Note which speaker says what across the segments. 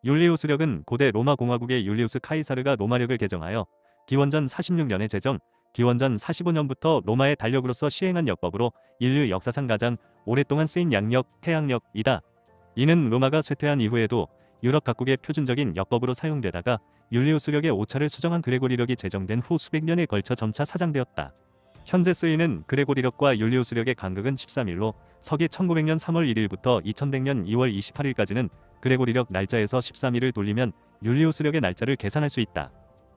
Speaker 1: 율리우스력은 고대 로마 공화국의 율리우스 카이사르가 로마력을 개정하여 기원전 46년에 제정, 기원전 45년부터 로마의 달력으로서 시행한 역법으로 인류 역사상 가장 오랫동안 쓰인 양력, 태양력이다. 이는 로마가 쇠퇴한 이후에도 유럽 각국의 표준적인 역법으로 사용되다가 율리우스력의 오차를 수정한 그레고리력이 제정된 후 수백 년에 걸쳐 점차 사장되었다. 현재 쓰이는 그레고리력과 율리우스력의 간극은 13일로 서기 1900년 3월 1일부터 2100년 2월 28일까지는 그레고리력 날짜에서 13일을 돌리면 율리우스력의 날짜를 계산할 수 있다.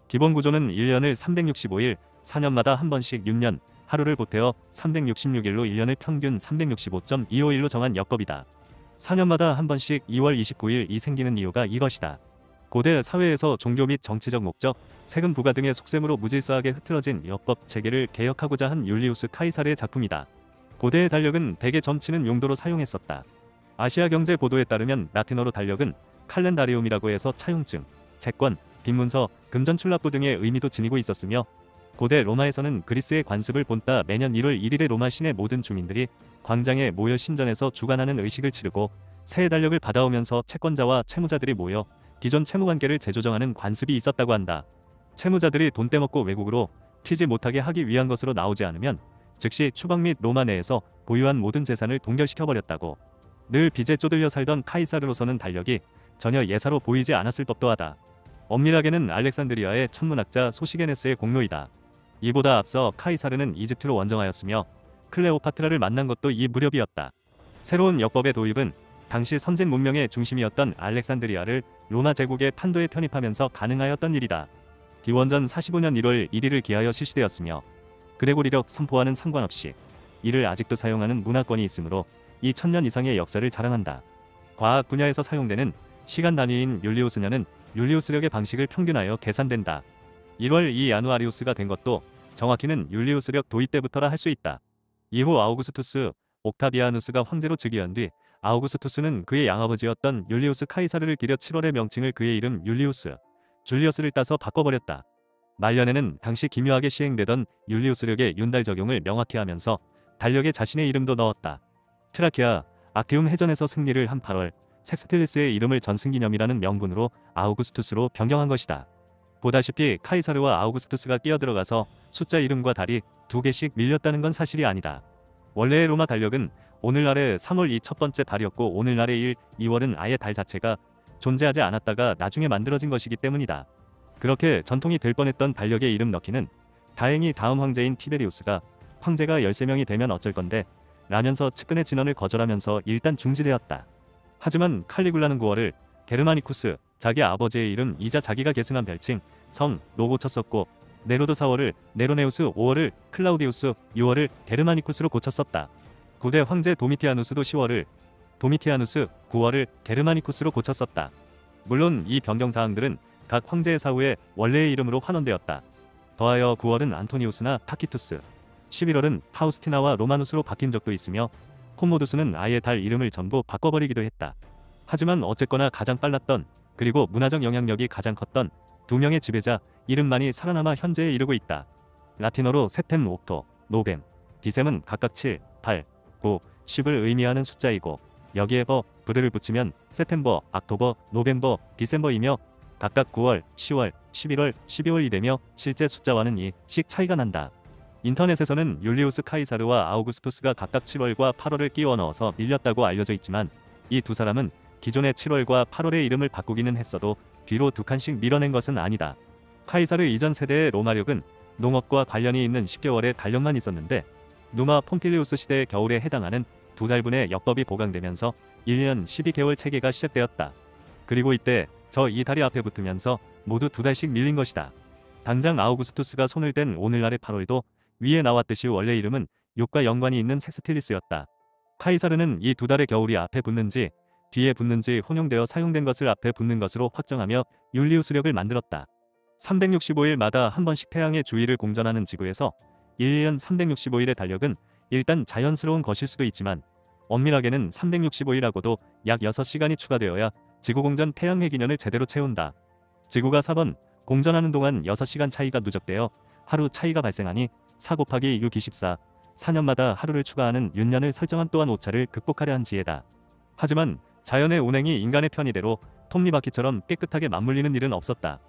Speaker 1: 기본 구조는 1년을 365일, 4년마다 한 번씩 6년, 하루를 보태어 366일로 1년을 평균 365.25일로 정한 역법이다. 4년마다 한 번씩 2월 29일이 생기는 이유가 이것이다. 고대 사회에서 종교 및 정치적 목적, 세금 부과 등의 속셈으로 무질서하게 흐트러진 역법 체계를 개혁하고자 한 율리우스 카이사르의 작품이다. 고대의 달력은 대개 점치는 용도로 사용했었다. 아시아 경제 보도에 따르면 라틴어로 달력은 칼렌다리움이라고 해서 차용증, 채권, 빈문서, 금전출납부 등의 의미도 지니고 있었으며 고대 로마에서는 그리스의 관습을 본따 매년 1월 1일에 로마 시내 모든 주민들이 광장에 모여 신전에서 주관하는 의식을 치르고 새해 달력을 받아오면서 채권자와 채무자들이 모여 기존 채무관계를 재조정하는 관습이 있었다고 한다. 채무자들이 돈 떼먹고 외국으로 튀지 못하게 하기 위한 것으로 나오지 않으면 즉시 추방 및 로마 내에서 보유한 모든 재산을 동결시켜버렸다고. 늘 빚에 쪼들려 살던 카이사르로서는 달력이 전혀 예사로 보이지 않았을 법도 하다. 엄밀하게는 알렉산드리아의 천문학자 소시게네스의 공로이다. 이보다 앞서 카이사르는 이집트로 원정하였으며 클레오파트라를 만난 것도 이 무렵이었다. 새로운 역법의 도입은 당시 선진 문명의 중심이었던 알렉산드리아를 로마 제국의 판도에 편입하면서 가능하였던 일이다. 기원전 45년 1월 1일을 기하여 실시되었으며 그레고리력 선포와는 상관없이 이를 아직도 사용하는 문화권이 있으므로 2000년 이상의 역사를 자랑한다. 과학 분야에서 사용되는 시간 단위인 율리우스년은 율리우스력의 방식을 평균하여 계산된다. 1월 2 야누아리우스가 된 것도 정확히는 율리우스력 도입 때부터라 할 수 있다. 이후 아우구스투스, 옥타비아누스가 황제로 즉위한 뒤 아우구스투스는 그의 양아버지였던 율리우스 카이사르를 기려 7월의 명칭을 그의 이름 율리우스, 줄리어스를 따서 바꿔버렸다. 말년에는 당시 기묘하게 시행되던 율리우스력의 윤달 적용을 명확히 하면서 달력에 자신의 이름도 넣었다. 트라키아, 악티움 해전에서 승리를 한 8월, 섹스틸리스의 이름을 전승기념이라는 명분으로 아우구스투스로 변경한 것이다. 보다시피 카이사르와 아우구스투스가 끼어들어가서 숫자 이름과 달이 2개씩 밀렸다는 건 사실이 아니다. 원래의 로마 달력은 오늘날의 3월이 첫 번째 달이었고 오늘날의 1, 2월은 아예 달 자체가 존재하지 않았다가 나중에 만들어진 것이기 때문이다. 그렇게 전통이 될 뻔했던 달력의 이름 넣기는 다행히 다음 황제인 티베리우스가 황제가 13명이 되면 어쩔 건데 라면서 측근의 진언을 거절하면서 일단 중지되었다. 하지만 칼리굴라는 9월을 게르마니쿠스, 자기 아버지의 이름이자 자기가 계승한 별칭, 성로 고쳤었고 네로도 4월을 네로네우스, 5월을 클라우디우스, 6월을 게르마니쿠스로 고쳤었다. 9대 황제 도미티아누스도 10월을 도미티아누스, 9월을 게르마니쿠스로 고쳤었다. 물론 이 변경사항들은 각 황제의 사후에 원래의 이름으로 환원되었다. 더하여 9월은 안토니우스나 타키투스, 11월은 파우스티나와 로마누스로 바뀐 적도 있으며 코모두스는 아예 달 이름을 전부 바꿔버리기도 했다. 하지만 어쨌거나 가장 빨랐던 그리고 문화적 영향력이 가장 컸던 두 명의 지배자 이름만이 살아남아 현재에 이르고 있다. 라틴어로 세템, 옥토, 노벤, 디셈은 각각 7, 8, 9, 10을 의미하는 숫자이고 여기에 브를 붙이면 세템버, 악토버, 노벤버, 디셈버이며 각각 9월, 10월, 11월, 12월이 되며 실제 숫자와는 2씩 차이가 난다. 인터넷에서는 율리우스 카이사르와 아우구스투스가 각각 7월과 8월을 끼워 넣어서 밀렸다고 알려져 있지만 이 두 사람은 기존의 7월과 8월의 이름을 바꾸기는 했어도 뒤로 2칸씩 밀어낸 것은 아니다. 카이사르 이전 세대의 로마력은 농업과 관련이 있는 10개월의 달력만 있었는데 누마 폼필리우스 시대의 겨울에 해당하는 2달분의 역법이 보강되면서 1년 12개월 체계가 시작되었다. 그리고 이때 저 이 달이 앞에 붙으면서 모두 2달씩 밀린 것이다. 당장 아우구스투스가 손을 댄 오늘날의 8월도 위에 나왔듯이 원래 이름은 6과 연관이 있는 섹스틸리스였다. 카이사르는 이 2달의 겨울이 앞에 붙는지 뒤에 붙는지 혼용되어 사용된 것을 앞에 붙는 것으로 확정하며 율리우스력을 만들었다. 365일마다 한 번씩 태양의 주위를 공전하는 지구에서 1년 365일의 달력은 일단 자연스러운 것일 수도 있지만 엄밀하게는 365일하고도 약 6시간이 추가되어야 지구공전 태양의 기년을 제대로 채운다. 지구가 4번 공전하는 동안 6시간 차이가 누적되어 하루 차이가 발생하니 4 곱하기 6이 14, 4년마다 하루를 추가하는 윤년을 설정한 또한 오차를 극복하려 한 지혜다. 하지만 자연의 운행이 인간의 편의대로 톱니바퀴처럼 깨끗하게 맞물리는 일은 없었다.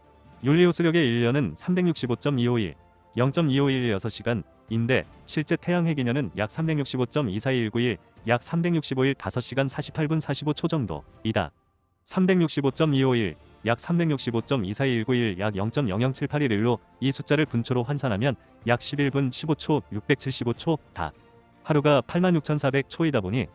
Speaker 1: 율리우스력의 일년은 365.251, 0.2516시간인데 실제 태양 해기년은 약 365.24191, 약 365일 5시간 48분 45초 정도이다. 365.251, 약 365.24191, 약 0.00781일로 이 숫자를 분초로 환산하면 약 11분 15초 675초다. 하루가 86,400초이다 보니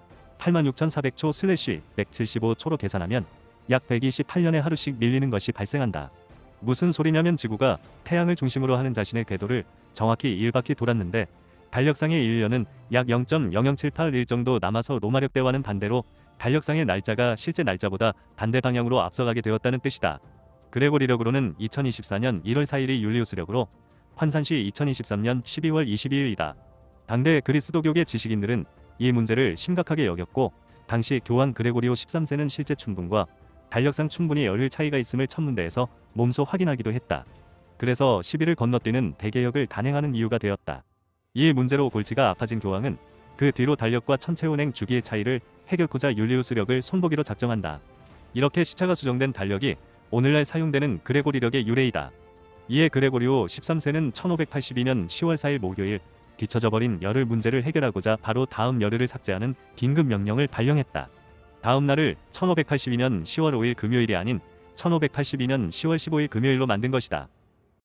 Speaker 1: 86,400초/ 175초로 계산하면 약 128년의 하루씩 밀리는 것이 발생한다. 무슨 소리냐면 지구가 태양을 중심으로 하는 자신의 궤도를 정확히 1바퀴 돌았는데 달력상의 일년은 약 0.00781 정도 남아서 로마력대와는 반대로 달력상의 날짜가 실제 날짜보다 반대 방향으로 앞서가게 되었다는 뜻이다. 그레고리력으로는 2024년 1월 4일이 율리우스력으로 환산시 2023년 12월 22일이다. 당대 그리스도교계 지식인들은 이 문제를 심각하게 여겼고 당시 교황 그레고리오 13세는 실제 춘분과 달력상 충분히 열흘 차이가 있음을 천문대에서 몸소 확인하기도 했다. 그래서 10일을 건너뛰는 대개혁을 단행하는 이유가 되었다. 이 문제로 골치가 아파진 교황은 그 뒤로 달력과 천체 운행 주기의 차이를 해결코자 율리우스력을 손보기로 작정한다. 이렇게 시차가 수정된 달력이 오늘날 사용되는 그레고리력의 유래이다. 이에 그레고리오 13세는 1582년 10월 4일 목요일 뒤처져버린 열흘 문제를 해결하고자 바로 다음 열흘을 삭제하는 긴급 명령을 발령했다. 다음 날을 1582년 10월 5일 금요일이 아닌 1582년 10월 15일 금요일로 만든 것이다.